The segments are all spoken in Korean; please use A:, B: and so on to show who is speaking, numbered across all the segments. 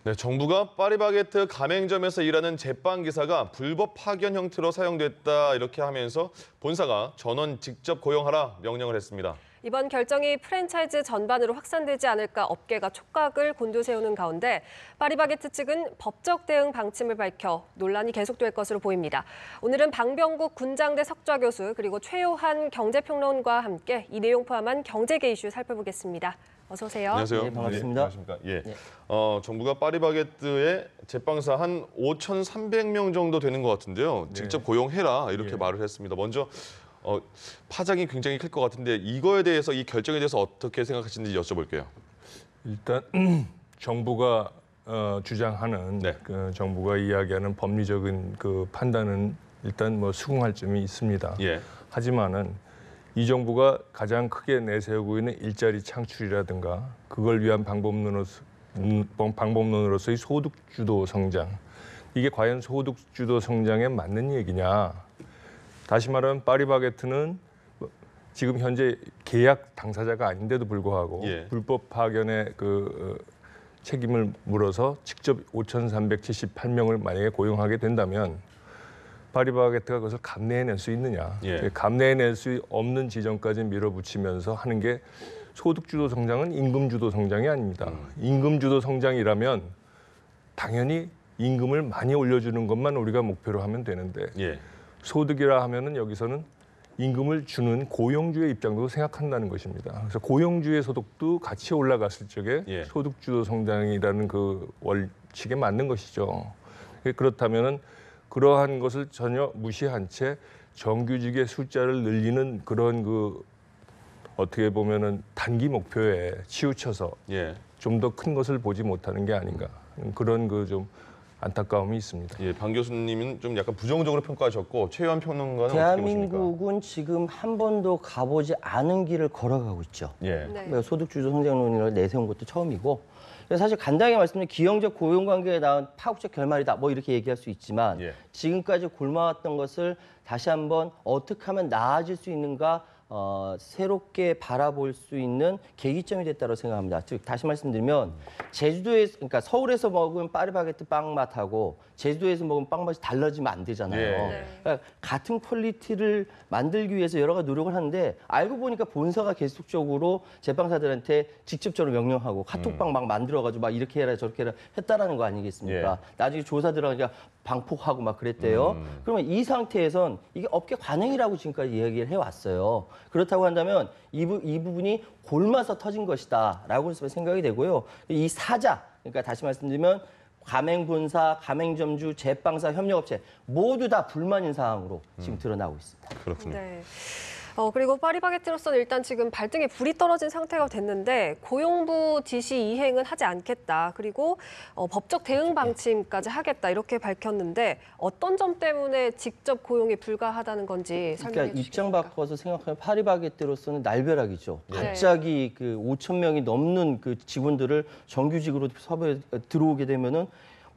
A: 네, 정부가 파리바게뜨 가맹점에서 일하는 제빵 기사가 불법 파견 형태로 사용됐다 이렇게 하면서 본사가 전원 직접 고용하라 명령을 했습니다.
B: 이번 결정이 프랜차이즈 전반으로 확산되지 않을까 업계가 촉각을 곤두세우는 가운데 파리바게뜨 측은 법적 대응 방침을 밝혀 논란이 계속될 것으로 보입니다. 오늘은 방병국 군장대 석좌 교수 그리고 최요한 경제평론가와 함께 이 내용 포함한 경제계 이슈 살펴보겠습니다. 어서 오세요.
A: 안녕하세요.
C: 네, 반갑습니다.
A: 안녕하십니까. 예. 정부가 파리바게뜨의 제빵사 한 5,300명 정도 되는 것 같은데요. 직접 고용해라 이렇게 말을 했습니다. 먼저 파장이 굉장히 클 것 같은데 이거에 대해서 이 결정에 대해서 어떻게 생각하시는지 여쭤볼게요.
D: 일단 정부가 주장하는 그 정부가 이야기하는 법리적인 그 판단은 일단 뭐 수긍할 점이 있습니다.
A: 예.
D: 하지만은 이 정부가 가장 크게 내세우고 있는 일자리 창출이라든가 그걸 위한 방법론으로서의 소득주도 성장. 이게 과연 소득주도 성장에 맞는 얘기냐. 다시 말하면 파리바게뜨는 지금 현재 계약 당사자가 아닌데도 불구하고 불법 파견의 그 책임을 물어서 직접 5,378명을 만약에 고용하게 된다면 파리바게뜨가 그것을 감내해낼 수 있느냐. 감내해낼 수 없는 지점까지 밀어붙이면서 하는 게 소득주도 성장은 임금주도 성장이 아닙니다. 임금주도 성장이라면 당연히 임금을 많이 올려주는 것만 우리가 목표로 하면 되는데 소득이라 하면은 여기서는 임금을 주는 고용주의 입장도 생각한다는 것입니다. 그래서 고용주의 소득도 같이 올라갔을 적에 소득주도 성장이라는 그 원칙에 맞는 것이죠. 그렇다면은 그러한 것을 전혀 무시한 채 정규직의 숫자를 늘리는 그런 그 어떻게 보면은 단기 목표에 치우쳐서 좀 더 큰 것을 보지 못하는 게 아닌가 그런 그 좀 안타까움이 있습니다.
A: 예, 방 교수님은 좀 약간 부정적으로 평가하셨고 최요한 평론가는 어떻게 보십니까?
C: 대한민국은 지금 한 번도 가보지 않은 길을 걸어가고 있죠. 소득주도 성장론을 내세운 것도 처음이고 사실 간단하게 말씀드리면 기형적 고용관계에 나온 파국적 결말이다 뭐 이렇게 얘기할 수 있지만 지금까지 곪아왔던 것을 다시 한번 어떻게 하면 나아질 수 있는가 새롭게 바라볼 수 있는 계기점이 됐다고 생각합니다. 즉 다시 말씀드리면 제주도에서 그러니까 서울에서 먹은 파리바게뜨 빵 맛하고 제주도에서 먹은 빵 맛이 달라지면 안 되잖아요. 그러니까 같은 퀄리티를 만들기 위해서 여러 가지 노력을 하는데 알고 보니까 본사가 계속적으로 제빵사들한테 직접적으로 명령하고 카톡빵 막 만들어가지고 막 이렇게 해라 저렇게 해라 했다라는 거 아니겠습니까? 나중에 조사 들어가니까 방폭하고 막 그랬대요. 그러면 이 상태에선 이게 업계 관행이라고 지금까지 이야기를 해왔어요. 그렇다고 한다면 이 부분이 골마서 터진 것이다라고 생각이 되고요. 이 사자, 그러니까 다시 말씀드리면 가맹본사, 가맹점주, 제빵사, 협력업체 모두 다 불만인 사항으로 지금 드러나고 있습니다.
A: 그렇군요.
B: 그리고 파리바게뜨로서는 일단 지금 발등에 불이 떨어진 상태가 됐는데 고용부 지시 이행은 하지 않겠다. 그리고 법적 대응 방침까지 하겠다. 이렇게 밝혔는데 어떤 점 때문에 직접 고용이 불가하다는 건지 설명해 주시겠습니까?
C: 입장 바꿔서 생각하면 파리바게뜨로서는 날벼락이죠. 갑자기 그 5천 명이 넘는 그 직원들을 정규직으로 섭외 들어오게 되면은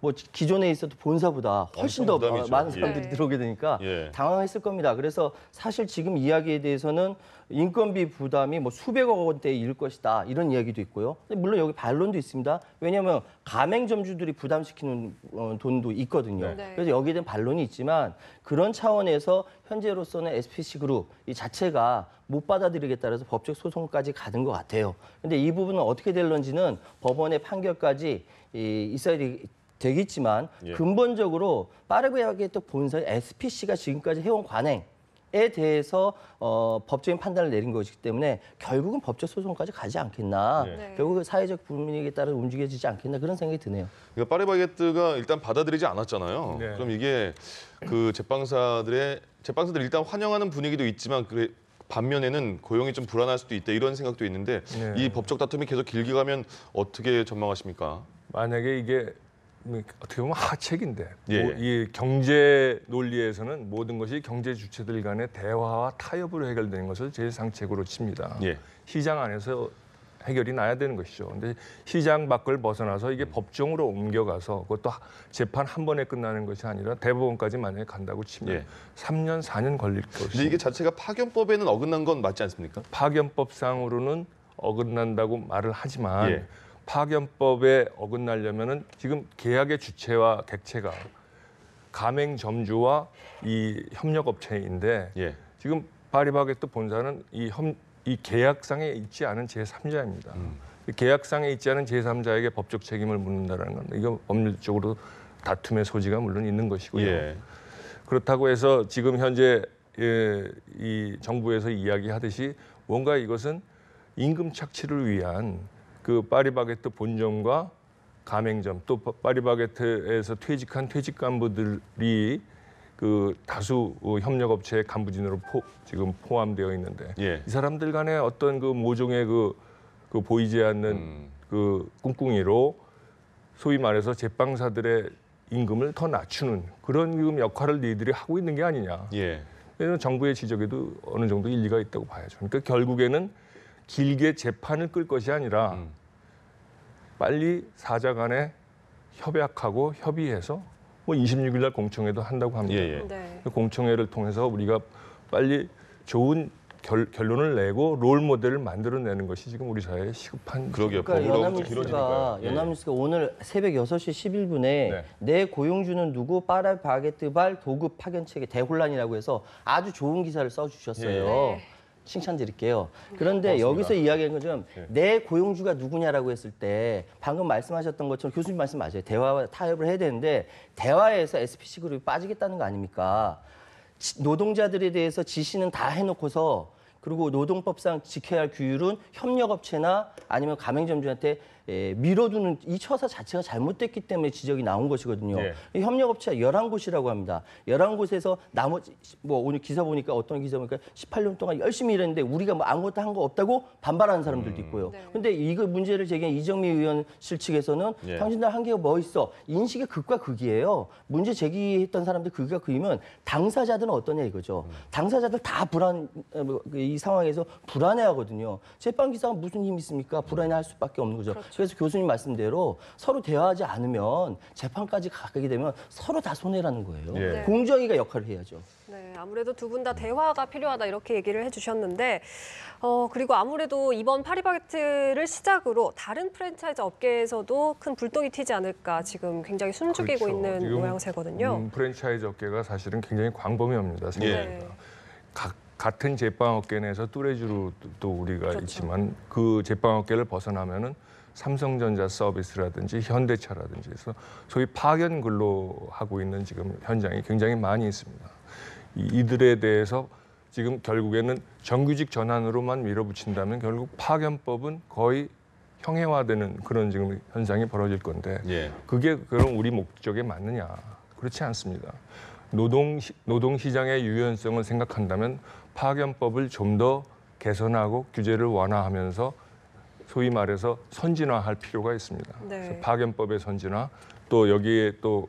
C: 뭐 기존에 있어도 본사보다 훨씬 더 많은 사람들이 들어오게 되니까 당황했을 겁니다. 그래서 사실 지금 이야기에 대해서는 인건비 부담이 뭐 수백억 원대에 이를 것이다 이런 이야기도 있고요. 물론 여기 반론도 있습니다. 왜냐하면 가맹점주들이 부담시키는 돈도 있거든요. 그래서 여기에 대한 반론이 있지만 그런 차원에서 현재로서는 SPC그룹 이 자체가 못 받아들이겠다 해서 법적 소송까지 가는 것 같아요. 근데 이 부분은 어떻게 될런지는 법원의 판결까지 있어야 되겠지만 근본적으로 파리바게뜨 본사의 SPC가 지금까지 해온 관행에 대해서 법적인 판단을 내린 것이기 때문에 결국은 법적 소송까지 가지 않겠나. 결국 사회적 분위기에 따라 움직여지지 않겠나 그런 생각이 드네요.
A: 그러니까 파리바게뜨가 일단 받아들이지 않았잖아요. 그럼 이게 그 제빵사들이 일단 환영하는 분위기도 있지만 반면에는 고용이 좀 불안할 수도 있다 이런 생각도 있는데 이 법적 다툼이 계속 길게 가면 어떻게 전망하십니까?
D: 만약에 이게 어떻게 보면 하책인데 이 경제 논리에서는 모든 것이 경제 주체들 간의 대화와 타협으로 해결되는 것을 제일 상책으로 칩니다. 시장 안에서 해결이 나야 되는 것이죠. 근데 시장 밖을 벗어나서 이게 법정으로 옮겨가서 그것도 재판 한 번에 끝나는 것이 아니라 대법원까지 만약에 간다고 치면 3년, 4년 걸릴 것이죠.
A: 근데 이게 자체가 파견법에는 어긋난 건 맞지 않습니까?
D: 파견법상으로는 어긋난다고 말을 하지만 파견법에 어긋나려면은 지금 계약의 주체와 객체가 가맹점주와 이 협력업체인데
A: 예.
D: 지금 파리바게뜨 본사는 이 계약상에 있지 않은 제3자입니다. 계약상에 있지 않은 제3자에게 법적 책임을 묻는다는 건 이거 법률적으로 다툼의 소지가 물론 있는 것이고요.
A: 예.
D: 그렇다고 해서 지금 현재 이 정부에서 이야기하듯이 뭔가 이것은 임금 착취를 위한 그 파리바게뜨 본점과 가맹점 또 파리바게뜨에서 퇴직한 퇴직 간부들이 그 다수 협력업체의 간부진으로 지금 포함되어 있는데
A: 예.
D: 이 사람들 간의 어떤 그 모종의 그 보이지 않는 그 꿍꿍이로 소위 말해서 제빵사들의 임금을 더 낮추는 그런 지금 역할을 니들이 하고 있는 게 아니냐.
A: 예.
D: 이런 정부의 지적에도 어느 정도 일리가 있다고 봐야죠. 그러니까 결국에는 길게 재판을 끌 것이 아니라 빨리 사자 간에 협약하고 협의해서 뭐 26일 날 공청회도 한다고 합니다.
A: 예, 예.
B: 네.
D: 공청회를 통해서 우리가 빨리 좋은 결론을 내고 롤 모델을 만들어내는 것이 지금 우리 사회의 시급한
A: 그러게요.
C: 그러니까
A: 법으로부터 길어지니까요. 예.
C: 연합뉴스가 오늘 새벽 6시 11분에
D: 네.
C: 내 고용주는 누구 파리바게뜨발 도급 파견책의 대혼란이라고 해서 아주 좋은 기사를 써주셨어요.
B: 네.
C: 칭찬드릴게요. 그런데
A: 고맙습니다.
C: 여기서 이야기하는 건 좀 내 고용주가 누구냐라고 했을 때 방금 말씀하셨던 것처럼 교수님 말씀 맞아요. 대화와 타협을 해야 되는데 대화에서 SPC 그룹이 빠지겠다는 거 아닙니까? 노동자들에 대해서 지시는 다 해놓고서 그리고 노동법상 지켜야 할 규율은 협력업체나 아니면 가맹점주한테 밀어두는 이 처사 자체가 잘못됐기 때문에 지적이 나온 것이거든요.
A: 예.
C: 이 협력업체가 11곳이라고 합니다. 11곳에서 나머지 뭐 오늘 기사 보니까 어떤 기사 보니까 18년 동안 열심히 일했는데 우리가 뭐 아무것도 한 거 없다고 반발하는 사람들도 있고요.
B: 네.
C: 근데 이거 문제를 제기한 이정미 의원실 측에서는
A: 예.
C: 당신들 한 게 뭐 있어? 인식의 극과 극이에요. 문제 제기했던 사람들 극과 극이면 당사자들은 어떠냐 이거죠. 당사자들 다 이 상황에서 불안해하거든요. 재판 기사가 무슨 힘이 있습니까? 불안해할 수밖에 없는 거죠. 그래서 교수님 말씀대로 서로 대화하지 않으면 재판까지 가게 되면 서로 다 손해라는 거예요.
A: 예.
C: 공정위가 역할을 해야죠.
B: 네, 아무래도 두 분 다 대화가 필요하다 이렇게 얘기를 해주셨는데 그리고 아무래도 이번 파리바게뜨를 시작으로 다른 프랜차이즈 업계에서도 큰 불똥이 튀지 않을까 지금 굉장히 숨죽이고
D: 그렇죠.
B: 있는
D: 지금,
B: 모양새거든요.
D: 프랜차이즈 업계가 사실은 굉장히 광범위합니다. 생각보다.
B: 네.
D: 같은 제빵업계 내에서 뚜레쥬도 우리가
B: 그렇죠.
D: 있지만 그 제빵업계를 벗어나면은 삼성전자 서비스라든지 현대차라든지 해서 소위 파견 근로하고 있는 지금 현장이 굉장히 많이 있습니다. 이들에 대해서 지금 결국에는 정규직 전환으로만 밀어붙인다면 결국 파견법은 거의 형해화되는 그런 지금 현상이 벌어질 건데
A: 예.
D: 그게 그럼 우리 목적에 맞느냐? 그렇지 않습니다. 노동시장의 유연성을 생각한다면 파견법을 좀 더 개선하고 규제를 완화하면서 소위 말해서 선진화할 필요가 있습니다.
B: 네.
D: 그래서 파견법의 선진화, 또 여기에 또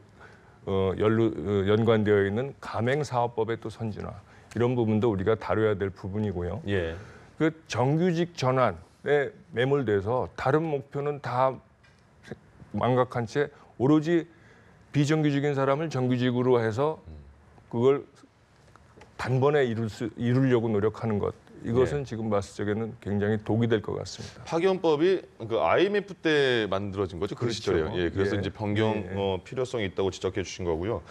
D: 연관되어 있는 가맹사업법의 또 선진화 이런 부분도 우리가 다뤄야 될 부분이고요.
A: 예.
D: 그 정규직 전환에 매몰돼서 다른 목표는 다 망각한 채 오로지 비정규직인 사람을 정규직으로 해서 그걸 단번에 이루려고 노력하는 것 이것은 지금 봤을 적에는 굉장히 독이 될 것 같습니다.
A: 파견법이 그 IMF 때 만들어진 거죠. 그
D: 그렇죠.
A: 시절에요. 예, 그래서
D: 예.
A: 이제 변경
D: 예.
A: 필요성이 있다고 지적해 주신 거고요.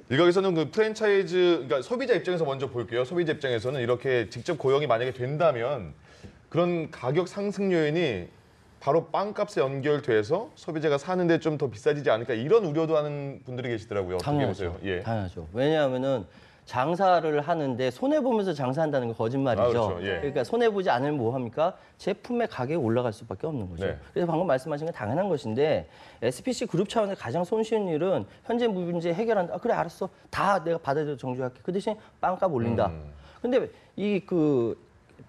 A: 일각에서는 그 프랜차이즈, 그러니까 소비자 입장에서 먼저 볼게요. 소비자 입장에서는 이렇게 직접 고용이 만약에 된다면 그런 가격 상승 요인이 바로 빵값에 연결돼서 소비자가 사는데 좀 더 비싸지지 않을까 이런 우려도 하는 분들이 계시더라고요. 어떻게
C: 당연하죠.
A: 보세요? 예.
C: 당연하죠. 왜냐하면은 장사를 하는데 손해 보면서 장사한다는 건 거짓말이죠.
A: 아, 그렇죠. 예.
C: 그러니까 손해 보지 않으면 뭐 합니까? 제품의 가격이 올라갈 수밖에 없는 거죠.
A: 네.
C: 그래서 방금 말씀하신 건 당연한 것인데 SPC 그룹 차원에서 가장 손쉬운 일은 현재 문제 해결한다. 그래 알았어. 다 내가 받아들여 정주할게. 그 대신 빵값 올린다. 근데 이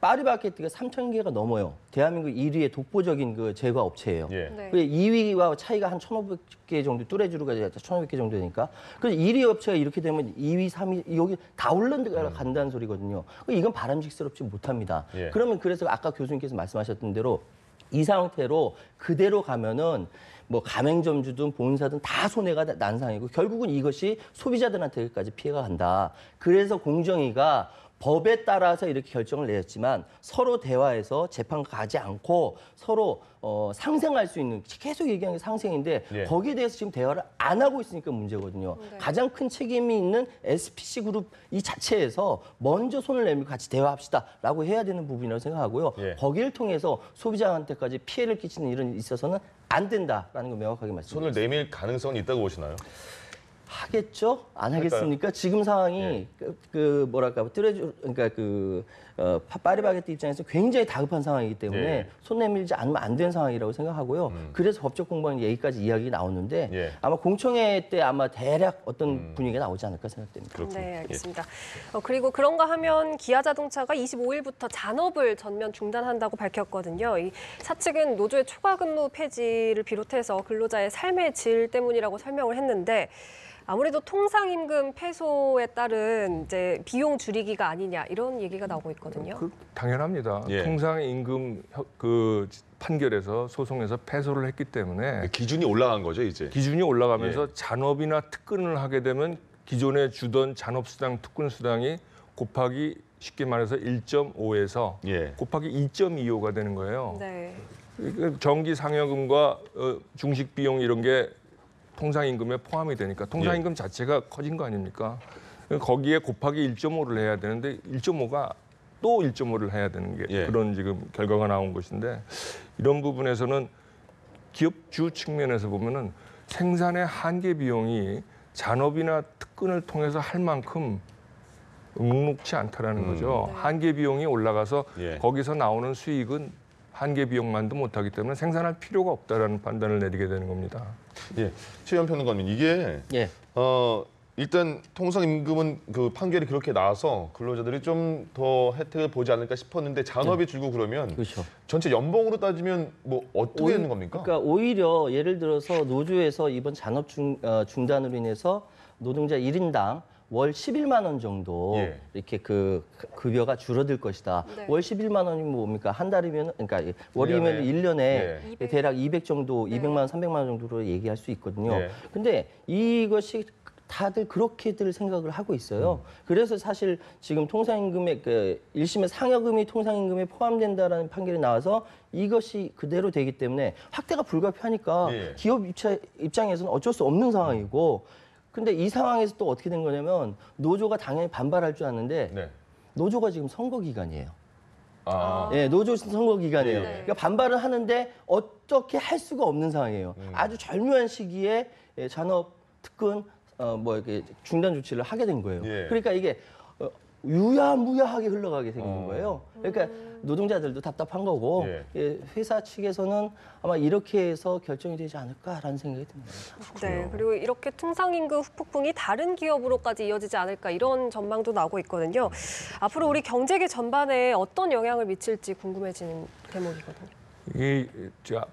C: 파리바게뜨가 3,000개가 넘어요. 대한민국 1위의 독보적인 그 제과 업체예요.
A: 예.
B: 네.
C: 그 2위와 차이가 한 1,500개 정도, 뚜레쥬르가 1,500개 정도 되니까. 그래서 1위 업체가 이렇게 되면 2위, 3위 여기 다 올라간다는 소리거든요. 이건 바람직스럽지 못합니다.
A: 예.
C: 그러면 그래서 아까 교수님께서 말씀하셨던 대로 이 상태로 그대로 가면은 뭐 가맹점주든 본사든 다 손해가 난 상황이고 결국은 이것이 소비자들한테까지 피해가 간다. 그래서 공정위가 법에 따라서 이렇게 결정을 내렸지만 서로 대화해서 재판 가지 않고 서로 상생할 수 있는 계속 얘기하는 게 상생인데
A: 예.
C: 거기에 대해서 지금 대화를 안 하고 있으니까 문제거든요.
B: 네.
C: 가장 큰 책임이 있는 SPC 그룹 이 자체에서 먼저 손을 내밀고 같이 대화합시다라고 해야 되는 부분이라고 생각하고요.
A: 예.
C: 거기를 통해서 소비자한테까지 피해를 끼치는 일은 있어서는 안 된다라는 걸 명확하게 말씀드립니다.
A: 손을 내밀 가능성이 있다고 보시나요?
C: 하겠죠? 안 하겠습니까? 지금 상황이
A: 예.
C: 뭐랄까 그러니까 파리바게뜨 입장에서 굉장히 다급한 상황이기 때문에
A: 예.
C: 손 내밀지 않으면 안 되는 상황이라고 생각하고요. 그래서 법적 공방 얘기까지 이야기 나오는데
A: 예.
C: 아마 공청회 때 아마 대략 어떤 분위기가 나오지 않을까 생각됩니다.
A: 그렇군요.
B: 네, 알겠습니다. 그리고 그런가 하면 기아자동차가 25일부터 잔업을 전면 중단한다고 밝혔거든요. 이 사측은 노조의 초과 근무 폐지를 비롯해서 근로자의 삶의 질 때문이라고 설명을 했는데 아무래도 통상임금 패소에 따른 이제 비용 줄이기가 아니냐 이런 얘기가 나오고 있거든요.
D: 당연합니다.
A: 예.
D: 통상임금 그 판결에서 소송에서 패소를 했기 때문에
A: 기준이 올라간 거죠, 이제.
D: 기준이 올라가면서
A: 예.
D: 잔업이나 특근을 하게 되면 기존에 주던 잔업수당, 특근수당이 곱하기 쉽게 말해서 1.5에서
A: 예.
D: 곱하기 2.25가 되는 거예요.
B: 네.
D: 정기 상여금과 중식 비용 이런 게 통상임금에 포함이 되니까 통상임금 자체가 커진 거 아닙니까? 거기에 곱하기 1.5를 해야 되는데 1.5가 또 1.5를 해야 되는 게
A: 예.
D: 그런 지금 결과가 나온 것인데 이런 부분에서는 기업주 측면에서 보면은 생산의 한계 비용이 잔업이나 특근을 통해서 할 만큼 묵묵치 않다라는 거죠.
B: 네.
D: 한계 비용이 올라가서
A: 예.
D: 거기서 나오는 수익은 한계 비용만도 못하기 때문에 생산할 필요가 없다라는 판단을 내리게 되는 겁니다.
A: 예. 최현 평론가님, 이게
C: 예.
A: 일단 통상임금은 그 판결이 그렇게 나와서 근로자들이 좀 더 혜택을 보지 않을까 싶었는데 잔업이 줄고 그러면
C: 그렇죠.
A: 전체 연봉으로 따지면 뭐 어떻게 되는 겁니까?
C: 그러니까 오히려 예를 들어서 노조에서 이번 잔업 중단으로 인해서 노동자 1인당 월 11만 원 정도
A: 예.
C: 이렇게 그 급여가 줄어들 것이다.
B: 네.
C: 월 11만 원이면 뭡니까? 한 달이면 그러니까 월이면 1년에
A: 예.
C: 대략 200 정도,
B: 네.
C: 200만 원, 300만 원 정도로 얘기할 수 있거든요.
A: 예.
C: 근데 이것이 다들 그렇게들 생각을 하고 있어요. 그래서 사실 지금 통상임금의 그 1심의 상여금이 통상임금에 포함된다라는 판결이 나와서 이것이 그대로 되기 때문에 확대가 불가피하니까
A: 예.
C: 기업 입장에서는 어쩔 수 없는 상황이고 근데 이 상황에서 또 어떻게 된 거냐면 노조가 당연히 반발할 줄 아는데
A: 네.
C: 노조가 지금 선거 기간이에요.
A: 아.
C: 예, 노조 선거 기간이에요.
A: 네.
C: 그러니까 반발을 하는데 어떻게 할 수가 없는 상황이에요. 아주 절묘한 시기에 잔업 특근 뭐 이렇게 중단 조치를 하게 된 거예요.
A: 예.
C: 그러니까 이게 유야무야하게 흘러가게 생긴 거예요. 그러니까 노동자들도 답답한 거고
A: 예.
C: 예, 회사 측에서는 아마 이렇게 해서 결정이 되지 않을까라는 생각이 듭니다.
B: 네, 그리고 이렇게 통상임금 후폭풍이 다른 기업으로까지 이어지지 않을까 이런 전망도 나오고 있거든요. 앞으로 우리 경제계 전반에 어떤 영향을 미칠지 궁금해지는 대목이거든요.
D: 이게 제가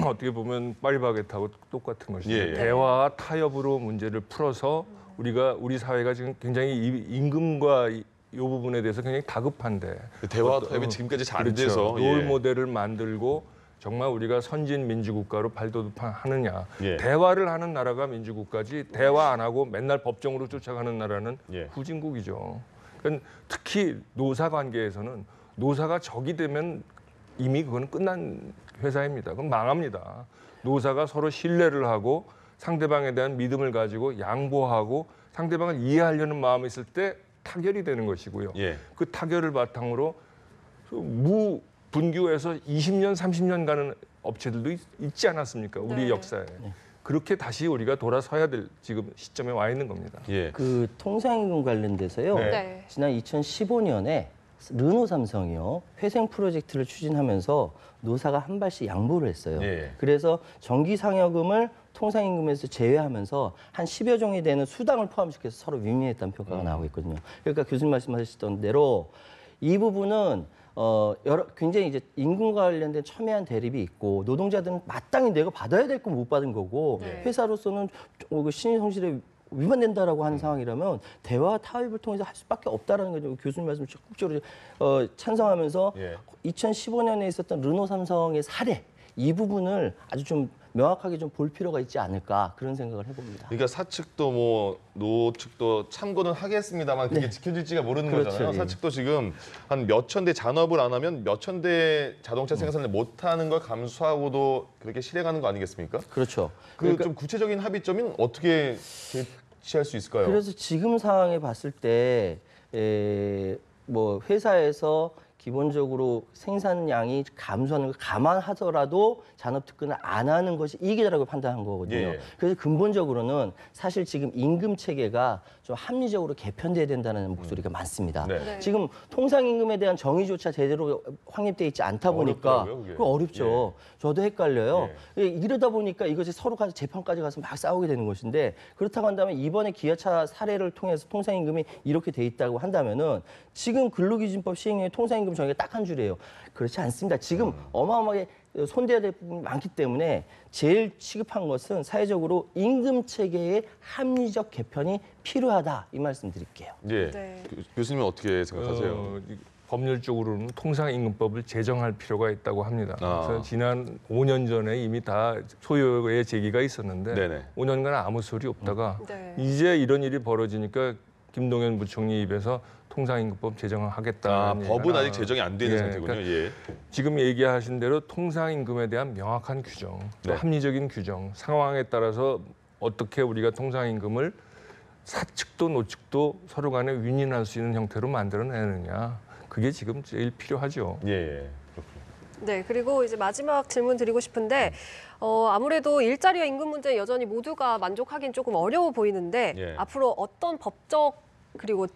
D: 어떻게 보면 파리바게뜨하고 똑같은 것이죠.
A: 예, 예.
D: 대화와 타협으로 문제를 풀어서 우리 사회가 지금 굉장히 임금과 이 부분에 대해서 굉장히 다급한데
A: 대화 타협이 지금까지 잘 안
D: 그렇죠.
A: 돼서
D: 롤
A: 예.
D: 모델을 만들고 정말 우리가 선진 민주국가로 발돋움하느냐.
A: 예.
D: 대화를 하는 나라가 민주국가지 대화 안 하고 맨날 법정으로 쫓아가는 나라는
A: 예.
D: 후진국이죠. 그러니까 특히 노사 관계에서는 노사가 적이 되면 이미 그거는 끝난 회사입니다. 그럼 망합니다. 노사가 서로 신뢰를 하고 상대방에 대한 믿음을 가지고 양보하고 상대방을 이해하려는 마음이 있을 때 타결이 되는 것이고요.
A: 예.
D: 그 타결을 바탕으로 무분규에서 20년, 30년 가는 업체들도 있지 않았습니까? 우리
B: 네.
D: 역사에. 그렇게 다시 우리가 돌아서야 될 지금 시점에 와 있는 겁니다.
A: 예.
C: 그 통상임금 관련돼서요.
A: 네.
B: 네.
C: 지난 2015년에 르노 삼성이요 회생 프로젝트를 추진하면서 노사가 한 발씩 양보를 했어요.
A: 예.
C: 그래서 정기 상여금을 통상임금에서 제외하면서 한 10여 종이 되는 수당을 포함시켜서 서로 윈윈했다는 평가가 나오고 있거든요. 그러니까 교수님 말씀하셨던 대로 이 부분은 굉장히 이제 임금과 관련된 첨예한 대립이 있고 노동자들은 마땅히 내가 받아야 될 거 못 받은 거고
B: 네.
C: 회사로서는 신의 성실에 위반된다라고 하는 상황이라면 대화 타협을 통해서 할 수밖에 없다라는 거죠. 교수님 말씀을 적극적으로 찬성하면서
A: 예.
C: 2015년에 있었던 르노 삼성의 사례 이 부분을 아주 좀 명확하게 좀 볼 필요가 있지 않을까 그런 생각을 해봅니다.
A: 그러니까 사측도 뭐 노측도 참고는 하겠습니다만 그게
C: 네.
A: 지켜질지가 모르는
C: 그렇죠.
A: 거잖아요.
C: 예.
A: 사측도 지금 한 몇천 대 잔업을 안 하면 몇천 대 자동차 생산을 못하는 걸 감수하고도 그렇게 실행하는 거 아니겠습니까?
C: 그렇죠.
A: 그 좀 구체적인 합의점은 어떻게 제시할 수 있을까요?
C: 그래서 지금 상황에 봤을 때 뭐 회사에서 기본적으로 생산량이 감소하는 걸 감안하더라도 잔업특근을 안 하는 것이 이익이라고 판단한 거거든요.
A: 예.
C: 그래서 근본적으로는 사실 지금 임금 체계가 좀 합리적으로 개편돼야 된다는 목소리가 많습니다.
A: 네.
B: 네.
C: 지금 통상임금에 대한 정의조차 제대로 확립돼 있지 않다 보니까
A: 어렵더라고요, 그게.
C: 그거 어렵죠. 저도 헷갈려요. 이러다 보니까 이것이 서로 가서 재판까지 가서 막 싸우게 되는 것인데 그렇다고 한다면 이번에 기아차 사례를 통해서 통상임금이 이렇게 돼 있다고 한다면은 지금 근로기준법 시행령의 통상임금 정의가 딱 한 줄이에요. 그렇지 않습니다. 지금 어마어마하게 손대야 될 부분이 많기 때문에 제일 시급한 것은 사회적으로 임금 체계의 합리적 개편이 필요하다 이 말씀 드릴게요.
A: 예.
B: 네.
A: 교수님은 어떻게 생각하세요?
D: 법률적으로는 통상임금법을 제정할 필요가 있다고 합니다.
A: 아.
D: 그래서 지난 5년 전에 이미 다 소요의 제기가 있었는데
A: 네네.
D: 5년간 아무 소리 없다가
B: 네.
D: 이제 이런 일이 벌어지니까 김동연 부총리 입에서 통상임금법 제정을 하겠다.
A: 법은 아직 제정이 안 되는
D: 예,
A: 상태군요.
D: 그러니까
A: 예.
D: 지금 얘기하신 대로 통상임금에 대한 명확한 규정, 또
A: 네.
D: 합리적인 규정, 상황에 따라서 어떻게 우리가 통상임금을 사측도 노측도 서로 간에 윈윈할 수 있는 형태로 만들어내느냐. 그게 지금 제일 필요하죠.
A: 예. 예. 그렇군요.
B: 네, 그리고 이제 마지막 질문 드리고 싶은데 아무래도 일자리와 임금 문제 여전히 모두가 만족하기는 조금 어려워 보이는데
A: 예.
B: 앞으로 어떤 법적 그리고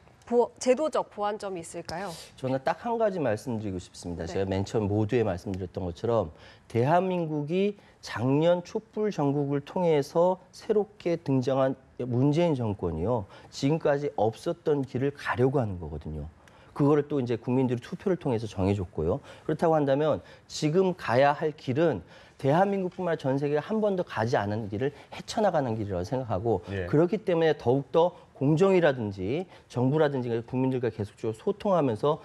B: 제도적 보완점이 있을까요?
C: 저는 딱 한 가지 말씀드리고 싶습니다.
B: 네.
C: 제가 맨 처음 모두에 말씀드렸던 것처럼 대한민국이 작년 촛불 전국을 통해서 새롭게 등장한 문재인 정권이요. 지금까지 없었던 길을 가려고 하는 거거든요. 그거를 또 이제 국민들이 투표를 통해서 정해줬고요. 그렇다고 한다면 지금 가야 할 길은 대한민국뿐만 아니라 전 세계가 한 번도 가지 않은 길을 헤쳐나가는 길이라고 생각하고
A: 예.
C: 그렇기 때문에 더욱더 공정이라든지 정부라든지 국민들과 계속적으로 소통하면서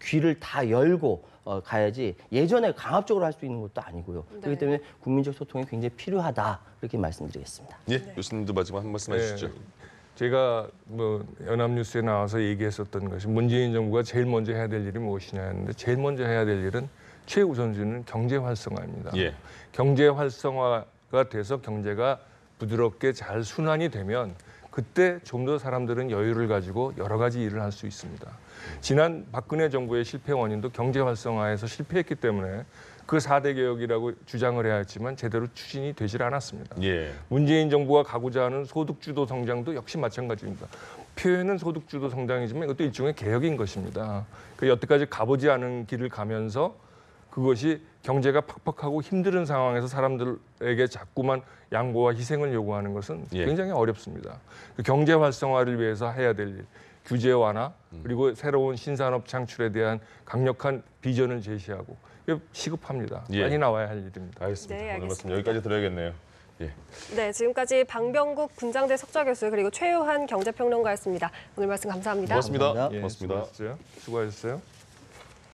C: 귀를 다 열고 가야지 예전에 강압적으로 할 수 있는 것도 아니고요.
B: 네.
C: 그렇기 때문에 국민적 소통이 굉장히 필요하다 이렇게 말씀드리겠습니다.
A: 예. 교수님도 마지막 한 말씀 해주시죠.
D: 제가 뭐 연합뉴스에 나와서 얘기했었던 것이 문재인 정부가 제일 먼저 해야 될 일이 무엇이냐 했는데 제일 먼저 해야 될 일은 최우선순위는 경제 활성화입니다.
A: 예.
D: 경제 활성화가 돼서 경제가 부드럽게 잘 순환이 되면 그때 좀 더 사람들은 여유를 가지고 여러 가지 일을 할 수 있습니다. 지난 박근혜 정부의 실패 원인도 경제 활성화에서 실패했기 때문에 그 4대 개혁이라고 주장을 해야 했지만 제대로 추진이 되질 않았습니다.
A: 예.
D: 문재인 정부가 가고자 하는 소득주도 성장도 역시 마찬가지입니다. 표현은 소득주도 성장이지만 이것도 일종의 개혁인 것입니다. 그 여태까지 가보지 않은 길을 가면서 그것이 경제가 팍팍하고 힘든 상황에서 사람들에게 자꾸만 양보와 희생을 요구하는 것은
A: 예.
D: 굉장히 어렵습니다. 그 경제 활성화를 위해서 해야 될 일, 규제 완화, 그리고 새로운 신산업 창출에 대한 강력한 비전을 제시하고 이게 시급합니다.
A: 예.
D: 빨리 나와야 할 일입니다.
A: 알겠습니다.
B: 네,
A: 오늘 말씀
B: 알겠습니다.
A: 여기까지 들어야겠네요. 예.
B: 네, 지금까지 방병국 분장대 석좌 교수 그리고 최유한 경제평론가였습니다. 오늘 말씀 감사합니다.
A: 고맙습니다.
C: 감사합니다.
D: 예,
A: 고맙습니다.
D: 수고하셨어요.